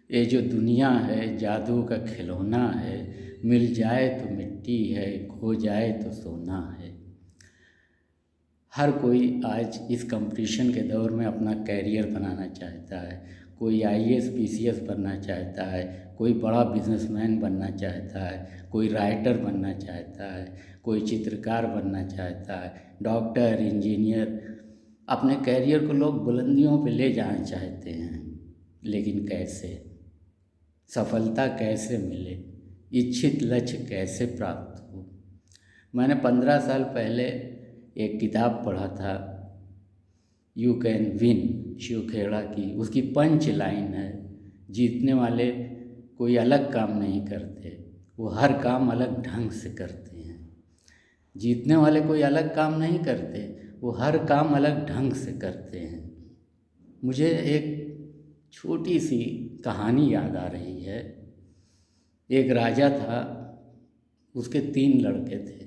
ये जो दुनिया है जादू का खिलौना है, मिल जाए तो मिट्टी है, खो जाए तो सोना है। हर कोई आज इस कंपटीशन के दौर में अपना कैरियर बनाना चाहता है। कोई आईएएस पीसीएस बनना चाहता है, कोई बड़ा बिजनेसमैन बनना चाहता है, कोई राइटर बनना चाहता है, कोई चित्रकार बनना चाहता है, डॉक्टर, इंजीनियर। अपने कैरियर को लोग बुलंदियों पे ले जाना चाहते हैं, लेकिन कैसे? सफलता कैसे मिले? इच्छित लक्ष्य कैसे प्राप्त हो? मैंने 15 साल पहले एक किताब पढ़ा था, you can win, Shiv Khera की। उसकी पंच लाइन है, जीतने वाले कोई अलग काम नहीं करते, वो हर काम अलग ढंग से करते हैं। जीतने वाले कोई अलग काम नहीं करते, वो हर काम अलग ढंग से करते हैं। मुझे एक छोटी सी कहानी याद आ रही है। एक राजा था, उसके 3 लड़के थे।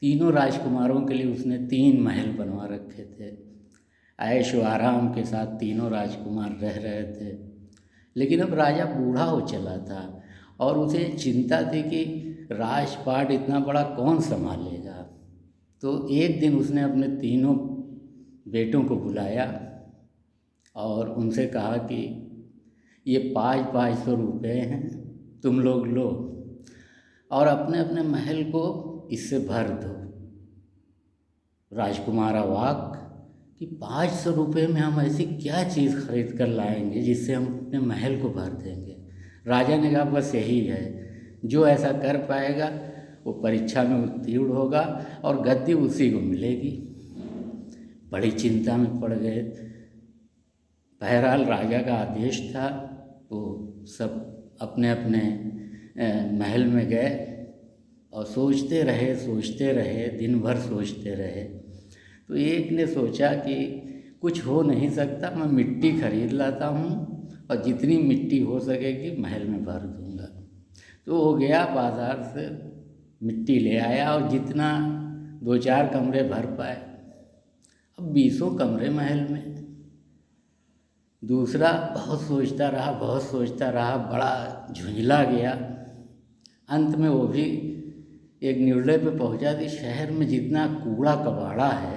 तीनों राजकुमारों के लिए उसने 3 महल बनवा रखे थे। ऐश व आराम के साथ तीनों राजकुमार रह रहे थे। लेकिन अब राजा बूढ़ा हो चला था और उसे चिंता थी कि राजपाट इतना बड़ा कौन संभालेगा। तो एक दिन उसने अपने तीनों बेटों को बुलाया और उनसे कहा कि ये 500 रुपये हैं, तुम लोग लो और अपने अपने महल को इससे भर दो। राजकुमार अवाक कि 500 रुपये में हम ऐसी क्या चीज़ खरीद कर लाएंगे जिससे हम अपने महल को भर देंगे। राजा ने कहा बस यही है, जो ऐसा कर पाएगा वो परीक्षा में उत्तीर्ण होगा और गद्दी उसी को मिलेगी। बड़ी चिंता में पड़ गए। बहरहाल राजा का आदेश था, वो सब अपने अपने महल में गए और सोचते रहे, दिन भर सोचते रहे। तो एक ने सोचा कि कुछ हो नहीं सकता, मैं मिट्टी खरीद लाता हूँ और जितनी मिट्टी हो सकेगी महल में भर दूँगा। तो वो गया बाज़ार से मिट्टी ले आया और जितना 2-4 कमरे भर पाए। अब 20 कमरे महल में। दूसरा बहुत सोचता रहा, बड़ा झुंझला गया। अंत में वो भी एक निर्णय पे पहुंचा कि शहर में जितना कूड़ा कबाड़ा है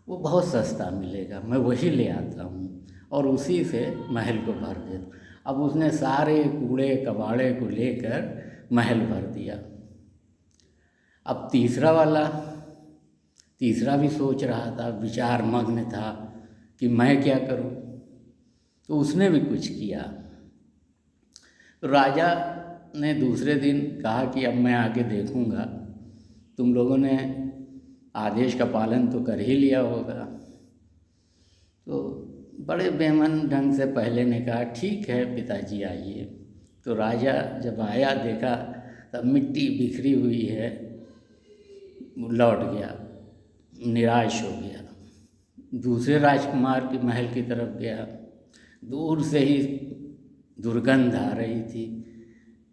वो बहुत सस्ता मिलेगा, मैं वही ले आता हूँ और उसी से महल को भर देता। अब उसने सारे कूड़े कबाड़े को लेकर महल भर दिया। अब तीसरा भी सोच रहा था, विचार मग्न था कि मैं क्या करूं। तो उसने भी कुछ किया। तो राजा ने दूसरे दिन कहा कि अब मैं आगे देखूंगा, तुम लोगों ने आदेश का पालन तो कर ही लिया होगा। तो बड़े बेमन ढंग से पहले ने कहा ठीक है पिताजी आइए। तो राजा जब आया देखा तब मिट्टी बिखरी हुई है, लौट गया, निराश हो गया। दूसरे राजकुमार के महल की तरफ गया, दूर से ही दुर्गंध आ रही थी,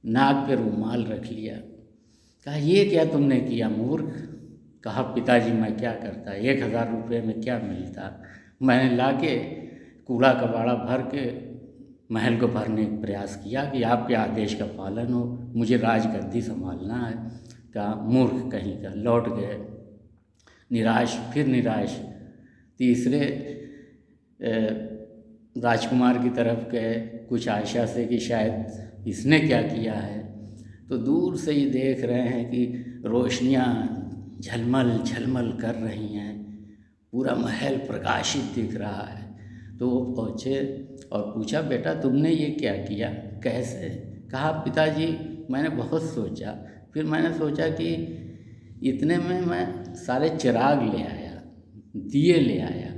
नाक पे रुमाल रख लिया। कहा ये क्या तुमने किया मूर्ख? कहा पिताजी मैं क्या करता, 1000 रुपये में क्या मिलता। मैंने लाके कूड़ा कबाड़ा भर के महल को भरने का प्रयास किया कि आपके आदेश का पालन हो, मुझे राजगद्दी संभालना है। कहा मूर्ख कहीं का। लौट गए निराश, फिर निराश। तीसरे राजकुमार की तरफ गए कुछ आशा से कि शायद इसने क्या किया है। तो दूर से ही देख रहे हैं कि रोशनियाँ झलमल झलमल कर रही हैं, पूरा महल प्रकाशित दिख रहा है। तो वो पहुँचे और पूछा बेटा तुमने ये क्या किया, कैसे? कहा पिताजी मैंने बहुत सोचा, फिर मैंने सोचा कि इतने में मैं सारे चिराग ले आया, दिए ले आया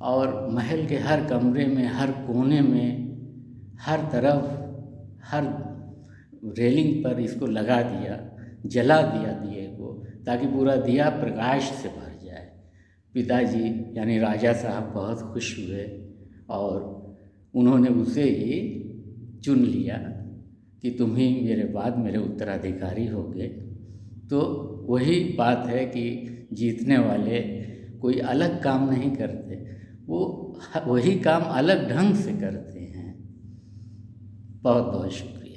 और महल के हर कमरे में, हर कोने में, हर तरफ, हर रेलिंग पर इसको लगा दिया, जला दिया दिए को, ताकि पूरा दिया प्रकाश से भर जाए। पिताजी यानी राजा साहब बहुत खुश हुए और उन्होंने उसे ही चुन लिया कि तुम ही मेरे बाद मेरे उत्तराधिकारी होगे। तो वही बात है कि जीतने वाले कोई अलग काम नहीं करते, वो वही काम अलग ढंग से करते हैं। बहुत बहुत शुक्रिया।